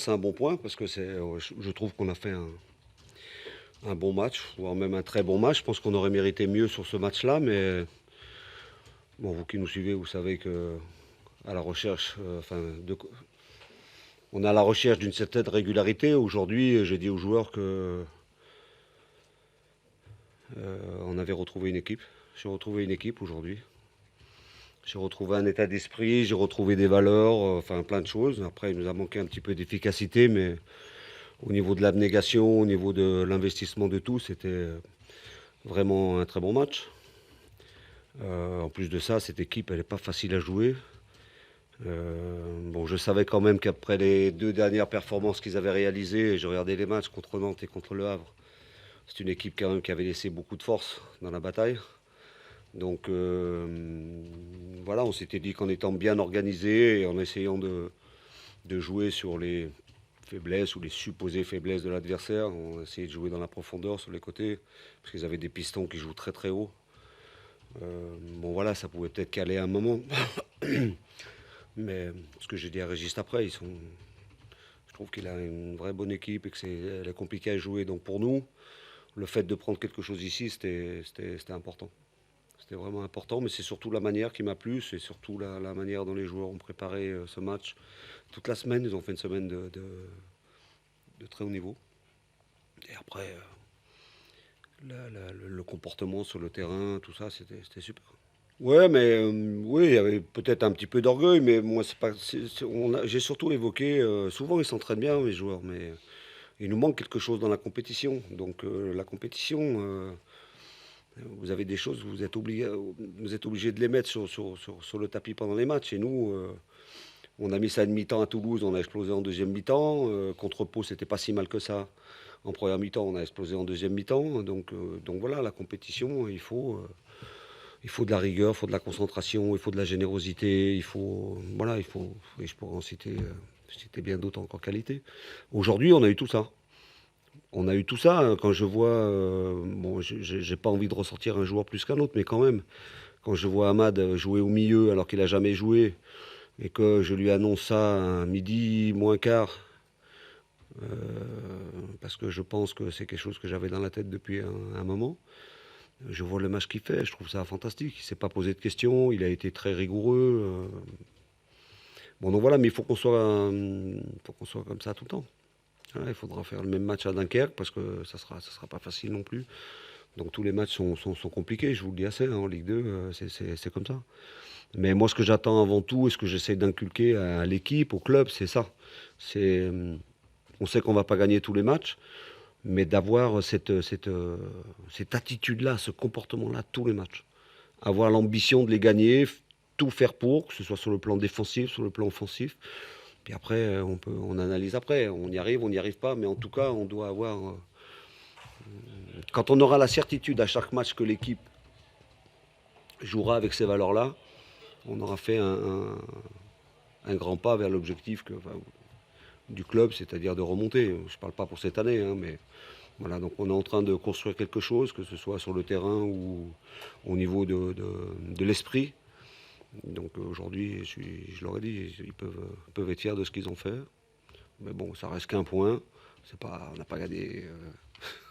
C'est un bon point parce que je trouve qu'on a fait un bon match, voire même un très bon match. Je pense qu'on aurait mérité mieux sur ce match-là, mais bon, vous qui nous suivez, vous savez que à la recherche, on est à la recherche d'une certaine régularité. Aujourd'hui, j'ai dit aux joueurs que on avait retrouvé une équipe. J'ai retrouvé une équipe aujourd'hui. J'ai retrouvé un état d'esprit, j'ai retrouvé des valeurs, enfin plein de choses. Après, il nous a manqué un petit peu d'efficacité, mais au niveau de l'abnégation, au niveau de l'investissement de tout, c'était vraiment un très bon match. En plus de ça, cette équipe, elle n'est pas facile à jouer. Bon, je savais quand même qu'après les 2 dernières performances qu'ils avaient réalisées, et je regardais les matchs contre Nantes et contre Le Havre, c'est une équipe quand même qui avait laissé beaucoup de force dans la bataille. Donc voilà, on s'était dit qu'en étant bien organisé et en essayant de jouer sur les faiblesses ou les supposées faiblesses de l'adversaire, on essayait de jouer dans la profondeur sur les côtés, parce qu'ils avaient des pistons qui jouent très très haut. Bon voilà, ça pouvait peut-être caler à un moment. Mais ce que j'ai dit à Régis après, je trouve qu'il a une vraie bonne équipe et que elle est compliquée à jouer. Donc pour nous, le fait de prendre quelque chose ici, c'était important. C'était vraiment important, mais c'est surtout la manière qui m'a plu, c'est surtout la manière dont les joueurs ont préparé ce match. Toute la semaine, ils ont fait une semaine de très haut niveau. Et après, le comportement sur le terrain, tout ça, c'était super. Ouais, mais oui, il y avait peut-être un petit peu d'orgueil, mais moi, c'est pas, j'ai surtout évoqué, souvent ils s'entraînent bien, les joueurs, mais il nous manque quelque chose dans la compétition. Donc la compétition, vous avez des choses, vous êtes obligé de les mettre sur le tapis pendant les matchs. Et nous, on a mis ça à une mi-temps à Toulouse, on a explosé en deuxième mi-temps. Contre Pau, c'était pas si mal que ça. En première mi-temps, on a explosé en deuxième mi-temps. Donc voilà, la compétition, il faut de la rigueur, il faut de la concentration, il faut de la générosité, je pourrais en citer bien d'autres encore qualités. Aujourd'hui, on a eu tout ça. On a eu tout ça. Quand je vois, bon, j'ai pas envie de ressortir un joueur plus qu'un autre, mais quand même, quand je vois Amad jouer au milieu alors qu'il a jamais joué et que je lui annonce ça à midi moins quart, euh, parce que je pense que c'est quelque chose que j'avais dans la tête depuis un moment. Je vois le match qu'il fait, je trouve ça fantastique. Il s'est pas posé de questions, il a été très rigoureux. Bon, donc voilà, mais il faut qu'on soit comme ça tout le temps. Voilà, il faudra faire le même match à Dunkerque parce que ça sera pas facile non plus. Donc tous les matchs sont compliqués, je vous le dis assez, hein, en Ligue 2, c'est comme ça. Mais moi, ce que j'attends avant tout et ce que j'essaie d'inculquer à l'équipe, au club, c'est ça. On sait qu'on va pas gagner tous les matchs, mais d'avoir cette attitude-là, ce comportement-là, tous les matchs. Avoir l'ambition de les gagner, tout faire pour, que ce soit sur le plan défensif, sur le plan offensif. Puis après, on analyse après. On n'y arrive pas, mais en tout cas, on doit avoir. Quand on aura la certitude à chaque match que l'équipe jouera avec ces valeurs-là, on aura fait un grand pas vers l'objectif du club, c'est-à-dire de remonter. Je ne parle pas pour cette année, hein, mais voilà, donc on est en train de construire quelque chose, que ce soit sur le terrain ou au niveau de l'esprit. Donc aujourd'hui, je leur ai dit, ils peuvent être fiers de ce qu'ils ont fait. Mais bon, ça reste qu'un point. On n'a pas gagné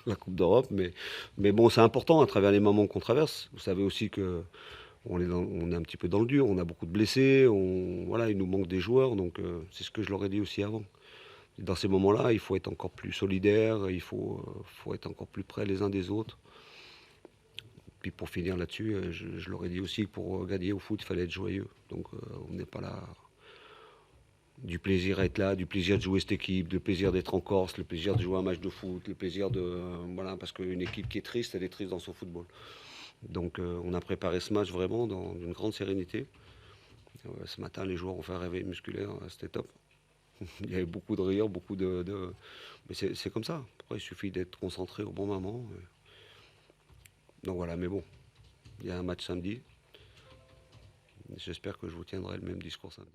la Coupe d'Europe, mais bon, c'est important à travers les moments qu'on traverse. Vous savez aussi que on est un petit peu dans le dur, on a beaucoup de blessés, voilà, il nous manque des joueurs, donc c'est ce que je leur ai dit aussi avant. Dans ces moments-là, il faut être encore plus solidaire, faut être encore plus près les uns des autres. Puis pour finir là-dessus, je leur ai dit aussi que pour gagner au foot, il fallait être joyeux. Donc on n'est pas là. Du plaisir à être là, du plaisir de jouer cette équipe, du plaisir d'être en Corse, le plaisir de jouer un match de foot, le plaisir de. Voilà, parce qu'une équipe qui est triste, elle est triste dans son football. Donc on a préparé ce match vraiment dans une grande sérénité. Ce matin, les joueurs ont fait un réveil musculaire, c'était top. Il y avait beaucoup de rire, beaucoup de. Mais c'est comme ça. Après, il suffit d'être concentré au bon moment. Donc voilà, mais bon, il y a un match samedi. J'espère que je vous tiendrai le même discours samedi.